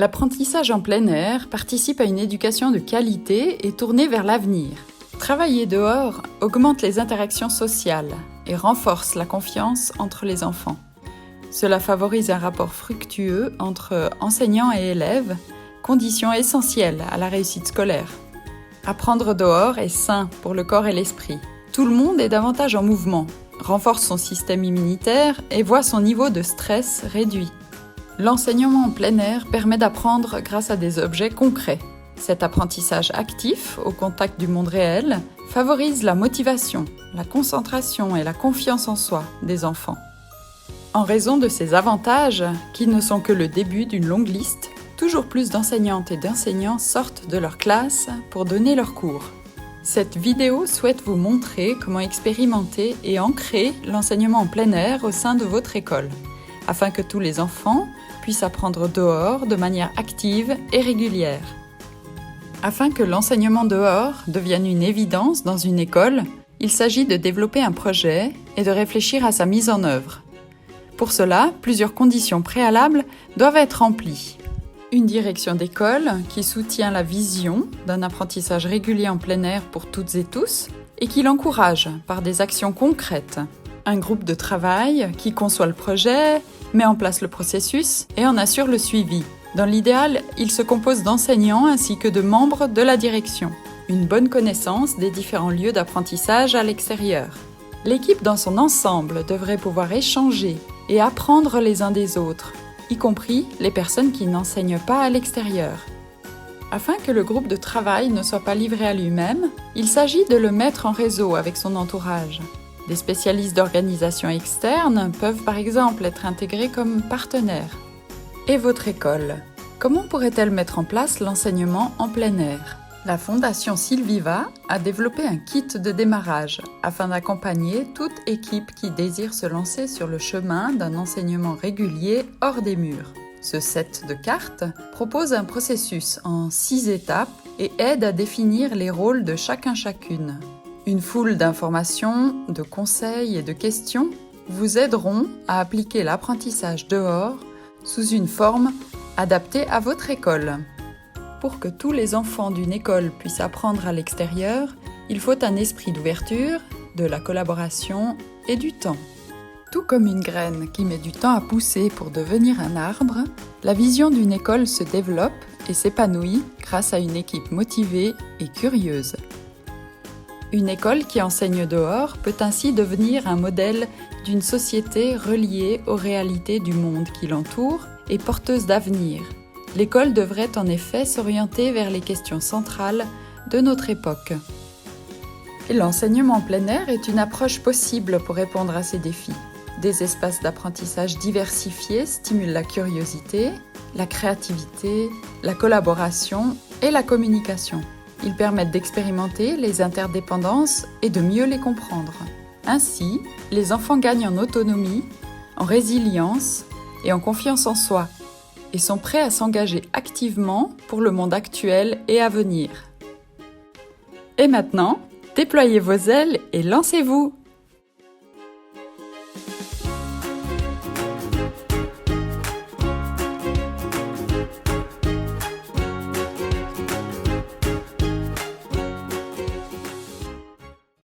L'apprentissage en plein air participe à une éducation de qualité et tournée vers l'avenir. Travailler dehors augmente les interactions sociales et renforce la confiance entre les enfants. Cela favorise un rapport fructueux entre enseignants et élèves, condition essentielle à la réussite scolaire. Apprendre dehors est sain pour le corps et l'esprit. Tout le monde est davantage en mouvement, renforce son système immunitaire et voit son niveau de stress réduit. L'enseignement en plein air permet d'apprendre grâce à des objets concrets. Cet apprentissage actif, au contact du monde réel, favorise la motivation, la concentration et la confiance en soi des enfants. En raison de ces avantages, qui ne sont que le début d'une longue liste, toujours plus d'enseignantes et d'enseignants sortent de leur classe pour donner leurs cours. Cette vidéo souhaite vous montrer comment expérimenter et ancrer l'enseignement en plein air au sein de votre école, afin que tous les enfants puissent apprendre dehors de manière active et régulière. Afin que l'enseignement dehors devienne une évidence dans une école, il s'agit de développer un projet et de réfléchir à sa mise en œuvre. Pour cela, plusieurs conditions préalables doivent être remplies. Une direction d'école qui soutient la vision d'un apprentissage régulier en plein air pour toutes et tous et qui l'encourage par des actions concrètes. Un groupe de travail qui conçoit le projet, met en place le processus et en assure le suivi. Dans l'idéal, il se compose d'enseignants ainsi que de membres de la direction. Une bonne connaissance des différents lieux d'apprentissage à l'extérieur. L'équipe dans son ensemble devrait pouvoir échanger et apprendre les uns des autres, y compris les personnes qui n'enseignent pas à l'extérieur. Afin que le groupe de travail ne soit pas livré à lui-même, il s'agit de le mettre en réseau avec son entourage. Des spécialistes d'organisation externe peuvent par exemple être intégrés comme partenaires. Et votre école, comment pourrait-elle mettre en place l'enseignement en plein air ? La Fondation Sylviva a développé un kit de démarrage afin d'accompagner toute équipe qui désire se lancer sur le chemin d'un enseignement régulier hors des murs. Ce set de cartes propose un processus en 6 étapes et aide à définir les rôles de chacune. Une foule d'informations, de conseils et de questions vous aideront à appliquer l'apprentissage dehors sous une forme adaptée à votre école. Pour que tous les enfants d'une école puissent apprendre à l'extérieur, il faut un esprit d'ouverture, de la collaboration et du temps. Tout comme une graine qui met du temps à pousser pour devenir un arbre, la vision d'une école se développe et s'épanouit grâce à une équipe motivée et curieuse. Une école qui enseigne dehors peut ainsi devenir un modèle d'une société reliée aux réalités du monde qui l'entoure et porteuse d'avenir. L'école devrait en effet s'orienter vers les questions centrales de notre époque. Et l'enseignement en plein air est une approche possible pour répondre à ces défis. Des espaces d'apprentissage diversifiés stimulent la curiosité, la créativité, la collaboration et la communication. Ils permettent d'expérimenter les interdépendances et de mieux les comprendre. Ainsi, les enfants gagnent en autonomie, en résilience et en confiance en soi, et sont prêts à s'engager activement pour le monde actuel et à venir. Et maintenant, déployez vos ailes et lancez-vous!